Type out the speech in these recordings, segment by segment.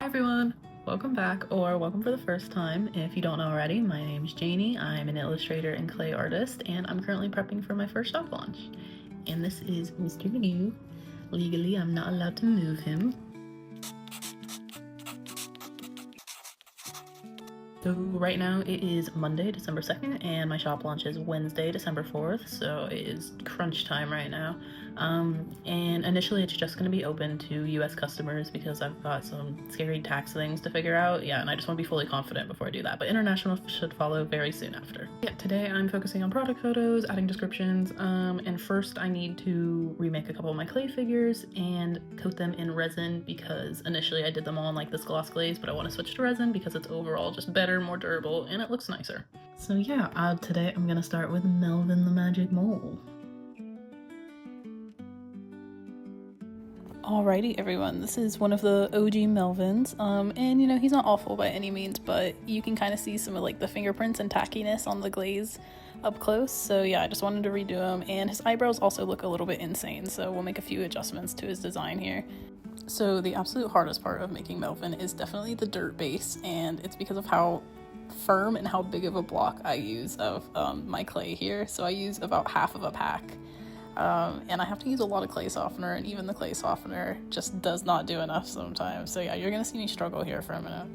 Everyone, welcome back, or welcome for the first time. If you don't know already, my name's Jainey. I'm an illustrator and clay artist, and I'm currently prepping for my first shop launch. And this is Mr. New. Legally, I'm not allowed to move him. So right now it is Monday, December 2nd, and my shop launch is Wednesday, December 4th, so it is crunch time right now. And initially it's just going to be open to US customers because I've got some scary tax things to figure out. Yeah, and I just want to be fully confident before I do that, but international should follow very soon after. Yeah, today I'm focusing on product photos, adding descriptions, and first I need to remake a couple of my clay figures and coat them in resin because initially I did them all in like this gloss glaze, but I want to switch to resin because it's overall just better, more durable, and it looks nicer. So yeah, today I'm gonna start with Melvin the Magic Mole. Alrighty everyone, this is one of the OG Melvins, and you know, he's not awful by any means, but you can kind of see some of like the fingerprints and tackiness on the glaze up close, so yeah, I just wanted to redo him, and his eyebrows also look a little bit insane, so we'll make a few adjustments to his design here. So the absolute hardest part of making Melvin is definitely the dirt base, and it's because of how firm and how big of a block I use of my clay here. So I use about half of a pack, and I have to use a lot of clay softener, and even the clay softener just does not do enough sometimes. So yeah, you're gonna see me struggle here for a minute.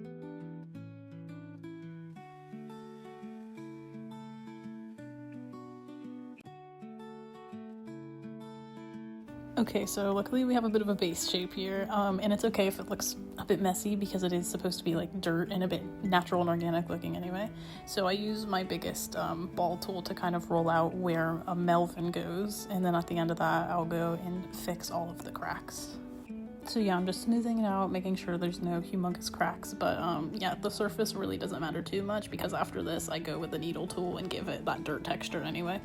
Okay, so luckily we have a bit of a base shape here, and it's okay if it looks a bit messy because it is supposed to be like dirt and a bit natural and organic looking anyway. So I use my biggest ball tool to kind of roll out where a Melvin goes, and then at the end of that I'll go and fix all of the cracks. So yeah, I'm just smoothing it out, making sure there's no humongous cracks, but yeah, the surface really doesn't matter too much because after this I go with the needle tool and give it that dirt texture anyway.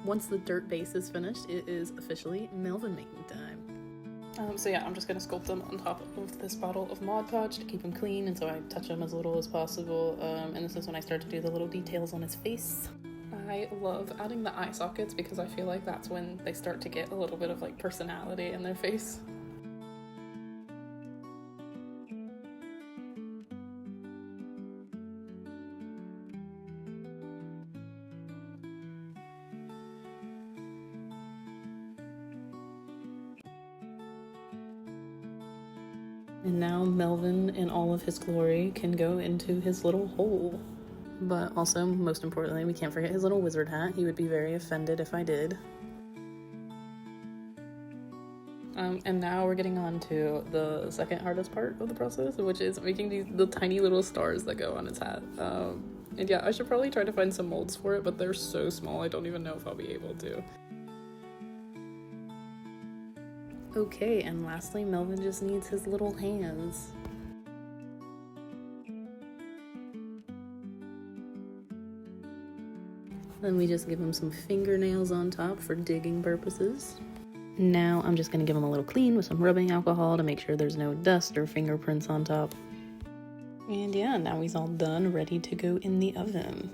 Once the dirt base is finished, it is officially Melvin making time. So yeah, I'm just going to sculpt them on top of this bottle of Mod Podge to keep them clean, and so I touch them as little as possible, and this is when I start to do the little details on his face. I love adding the eye sockets because I feel like that's when they start to get a little bit of like personality in their face. And now Melvin in all of his glory can go into his little hole. But also, most importantly, we can't forget his little wizard hat. He would be very offended if I did. And now we're getting on to the second hardest part of the process, which is making the tiny little stars that go on his hat. And yeah, I should probably try to find some molds for it, but they're so small I don't even know if I'll be able to. Okay, and lastly, Melvin just needs his little hands. Then we just give him some fingernails on top for digging purposes. Now I'm just gonna give him a little clean with some rubbing alcohol to make sure there's no dust or fingerprints on top. And yeah, now he's all done, ready to go in the oven.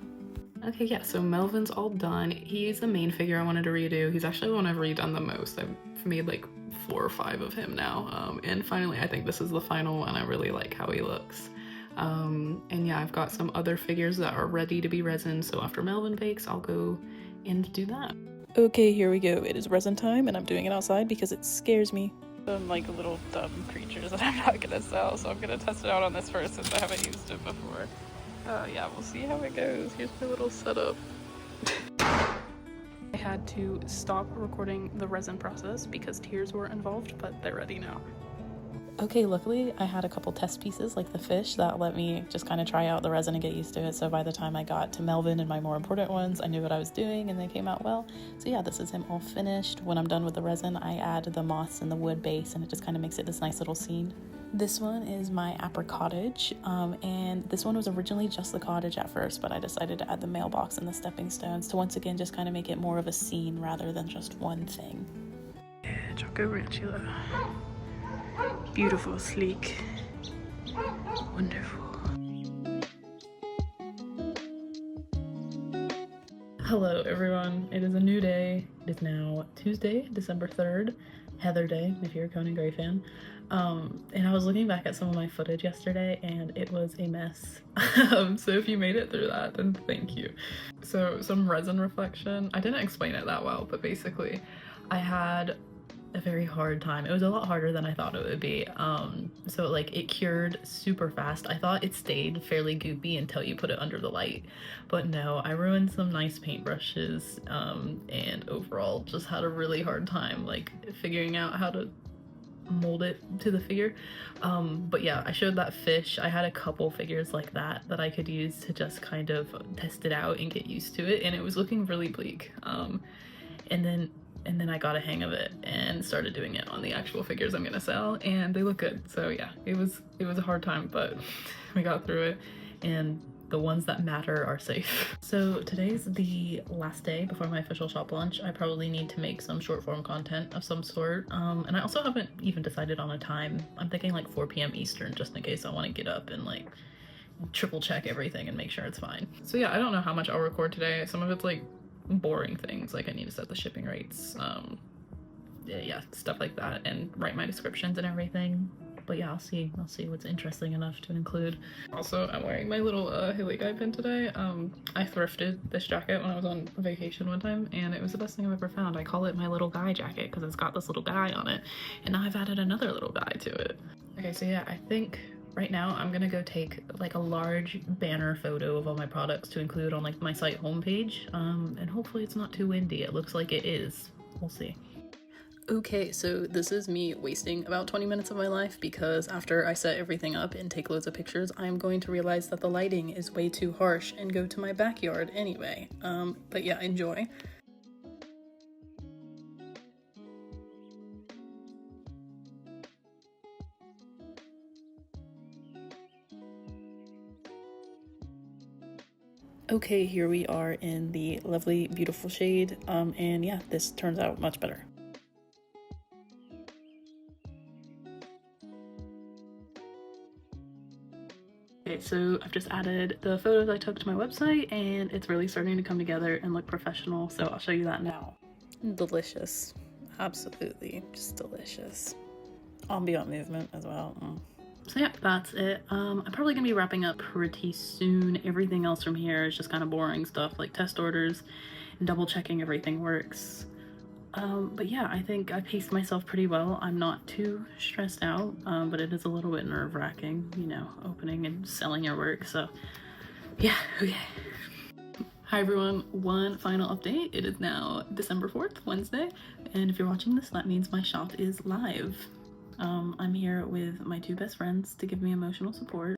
Okay, yeah, so Melvin's all done. He's the main figure I wanted to redo. He's actually the one I've redone the most. I've made like 4 or 5 of him now. And finally, I think this is the final one. I really like how he looks. And yeah, I've got some other figures that are ready to be resin. So after Melvin bakes, I'll go and do that. Okay, here we go. It is resin time, and I'm doing it outside because it scares me. Some like little dumb creatures that I'm not gonna sell, so I'm gonna test it out on this first since I haven't used it before. Yeah, we'll see how it goes. Here's my little setup. I had to stop recording the resin process because tears were involved, but they're ready now. Okay, luckily I had a couple test pieces like the fish that let me just kind of try out the resin and get used to it, so by the time I got to Melvin and my more important ones, I knew what I was doing and they came out well. So yeah, this is him all finished. When I'm done with the resin, I add the moss and the wood base, and it just kind of makes it this nice little scene. This one is my Apper Cottage, and this one was originally just the cottage at first, but I decided to add the mailbox and the stepping stones to once again just kind of make it more of a scene rather than just one thing. Yeah, Choco Ranchula. Beautiful, sleek. Wonderful. Hello everyone, it is a new day. It is now Tuesday, December 3rd, Heather Day, if you're a Conan Gray fan. And I was looking back at some of my footage yesterday and it was a mess. So if you made it through that, then thank you. So some resin reflection. I didn't explain it that well, but basically I had a very hard time. It was a lot harder than I thought it would be. So like it cured super fast. I thought it stayed fairly goopy until you put it under the light, but no, I ruined some nice paintbrushes, and overall just had a really hard time like figuring out how to mold it to the figure. But yeah, I showed that fish. I had a couple figures like that I could use to just kind of test it out and get used to it, and it was looking really bleak. And then I got a hang of it and started doing it on the actual figures I'm gonna sell, and they look good. So yeah, it was a hard time, but we got through it, and the ones that matter are safe. So today's the last day before my official shop launch. I probably need to make some short form content of some sort, and I also haven't even decided on a time. I'm thinking like 4 p.m. Eastern, just in case I want to get up and like triple check everything and make sure it's fine. So yeah, I don't know how much I'll record today. Some of it's like boring things, like I need to set the shipping rates, yeah, stuff like that, and write my descriptions and everything. But yeah, I'll see what's interesting enough to include. Also, I'm wearing my little Hilly Guy pin today. I thrifted this jacket when I was on vacation one time, and it was the best thing I've ever found. I call it my little guy jacket because it's got this little guy on it, and now I've added another little guy to it. Okay, so yeah, I think right now I'm gonna go take like a large banner photo of all my products to include on like my site homepage, and hopefully it's not too windy. It looks like it is. We'll see. Okay, so this is me wasting about 20 minutes of my life because after I set everything up and take loads of pictures, I'm going to realize that the lighting is way too harsh and go to my backyard anyway. But yeah, enjoy. Okay, here we are in the lovely, beautiful shade, and yeah, this turns out much better. Okay, so I've just added the photos I took to my website, and it's really starting to come together and look professional, so I'll show you that now. Delicious. Absolutely just delicious. Ambient movement as well. So yeah, that's it. I'm probably gonna be wrapping up pretty soon. Everything else from here is just kind of boring stuff like test orders and double checking everything works. But yeah, I think I paced myself pretty well. I'm not too stressed out, but it is a little bit nerve-wracking, you know, opening and selling your work. So yeah, okay. Hi everyone, one final update. It is now December 4th, Wednesday, and if you're watching this, that means my shop is live. I'm here with my 2 best friends to give me emotional support.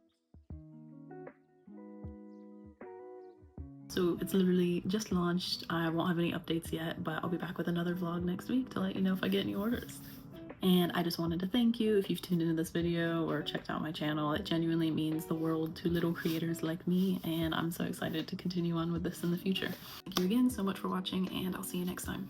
So it's literally just launched. I won't have any updates yet, but I'll be back with another vlog next week to let you know if I get any orders. And I just wanted to thank you if you've tuned into this video or checked out my channel. It genuinely means the world to little creators like me, and I'm so excited to continue on with this in the future. Thank you again so much for watching, and I'll see you next time.